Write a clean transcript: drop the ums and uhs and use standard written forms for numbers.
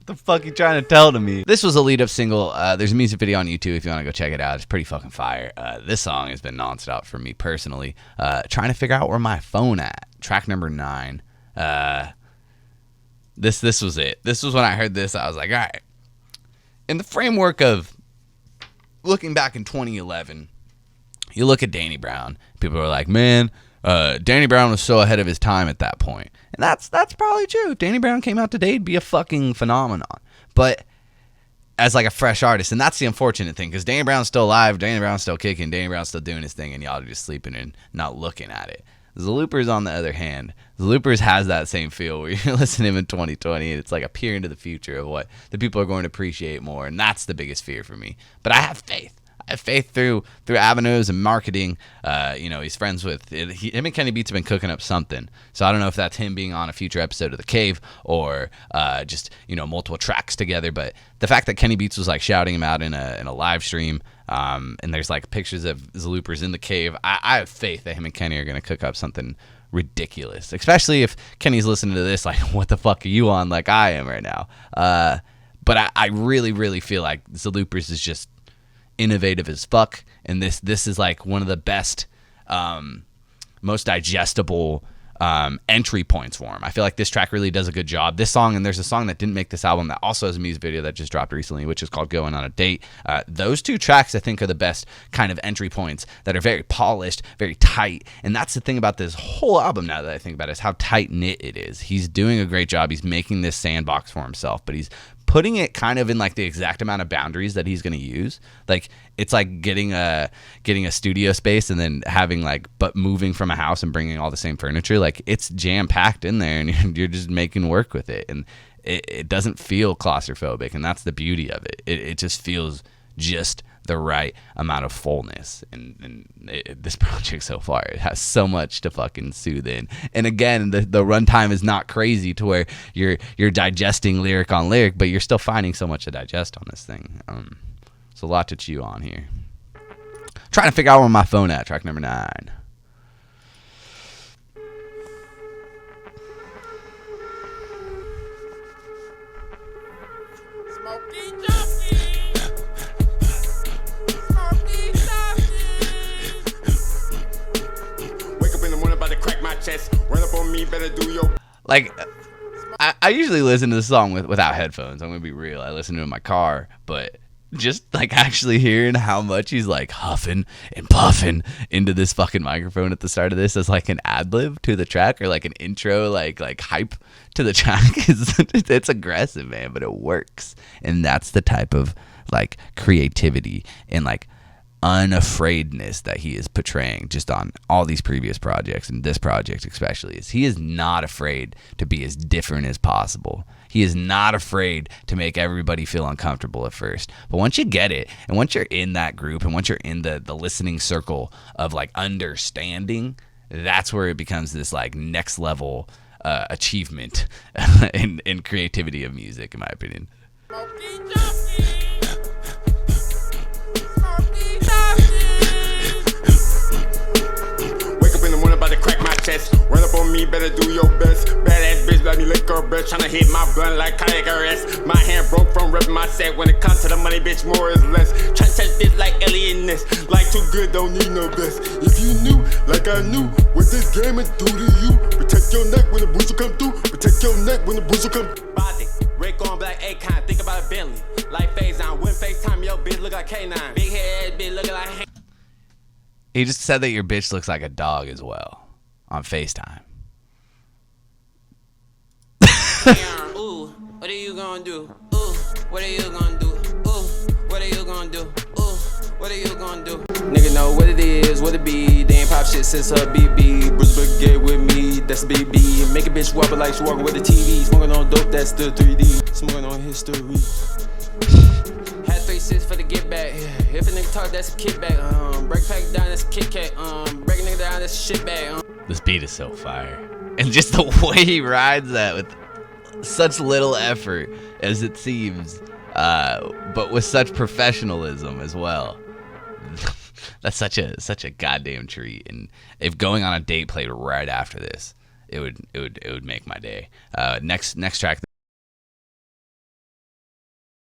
the fuck you trying to tell to me? This was a lead-up single. There's a music video on YouTube if you want to go check it out. It's pretty fucking fire. This song has been nonstop for me personally. Trying to figure out where my phone at. Track number 9. This was it. This was when I heard this. I was like, all right. In the framework of looking back in 2011, you look at Danny Brown. People are like, man, Danny Brown was so ahead of his time at that point. And that's probably true. If Danny Brown came out today, it'd be a fucking phenomenon. But as like a fresh artist, and that's the unfortunate thing, because Danny Brown's still alive, Danny Brown's still kicking, Danny Brown's still doing his thing, and y'all are just sleeping and not looking at it. ZelooperZ, on the other hand, ZelooperZ has that same feel where you're listening to him in 2020, and it's like a peer into the future of what the people are going to appreciate more, and that's the biggest fear for me. But I have faith. I have faith through avenues and marketing. He's friends with him and Kenny Beats have been cooking up something. So I don't know if that's him being on a future episode of The Cave or just multiple tracks together. But the fact that Kenny Beats was like shouting him out in a live stream, and there's like pictures of ZelooperZ in The Cave. I have faith that him and Kenny are going to cook up something ridiculous, especially if Kenny's listening to this like, what the fuck are you on, like I am right now. But I really, really feel like ZelooperZ is just innovative as fuck, and this is like one of the best, most digestible entry points for him. I feel like this track really does a good job. This song, and there's a song that didn't make this album that also has a music video that just dropped recently, which is called Going on a Date. Those two tracks I think are the best kind of entry points that are very polished, very tight, and that's the thing about this whole album now that I think about it, is how tight knit it is. He's doing a great job. He's making this sandbox for himself, but he's putting it kind of in like the exact amount of boundaries that he's going to use. Like it's like getting a studio space and then having but moving from a house and bringing all the same furniture. Like it's jam packed in there, and you're just making work with it, and it doesn't feel claustrophobic, and that's the beauty of it. It just feels just the right amount of fullness, and this project so far, it has so much to fucking soothe in. And again, the runtime is not crazy to where you're digesting lyric on lyric, but you're still finding so much to digest on this thing. It's a lot to chew on here. Trying to figure out where my phone at. Track number 9. Run up on me, better do your... Like, I usually listen to the song without headphones. I'm gonna be real. I listen to it in my car, but just like actually hearing how much he's like huffing and puffing into this fucking microphone at the start of this as like an ad lib to the track, or like an intro, like hype to the track, it's aggressive, man, but it works. And that's the type of like creativity and like unafraidness that he is portraying just on all these previous projects, and this project especially, is he is not afraid to be as different as possible. He is not afraid to make everybody feel uncomfortable at first, but once you get it, and once you're in that group, and once you're in the listening circle of like understanding, that's where it becomes this like next level achievement in creativity of music, in my opinion. Run up on me, better do your best. Badass bitch, let me lick her breath. Tryna hit my blunt like cardiac arrest. My hand broke from ripping my set. When it comes to the money, bitch, more is less. Tryna touch this like alienness. Like too good, don't need no best. If you knew, like I knew, what this game would do to you. Protect your neck when the bruiser come through. Protect your neck when the bruiser come through. Body, red on black Akon. Think about a Bentley. Like phase on. When FaceTime, your bitch look like K9. Big head, bitch looking like... He just said that your bitch looks like a dog as well on FaceTime. Ooh, what are you gonna do? Ooh, what are you gonna do? Ooh, what are you gonna do? Ooh, what are you gonna do? Nigga know what it is, what it be. They ain't pop shit since her BB. Bruce Brigade with me, that's the BB. Make a bitch wobble like she walking with the TV. Smoking on dope, that's still 3D. Smoking on history. Had 3-6 for the get back. If a nigga talk, that's a kickback. Break pack down, that's a Kit Kat. Break a nigga down, that's a shit bag. This beat is so fire. And just the way he rides that with such little effort as it seems, but with such professionalism as well. That's such a goddamn treat. And if Going on a Date played right after this, it would make my day. Next track.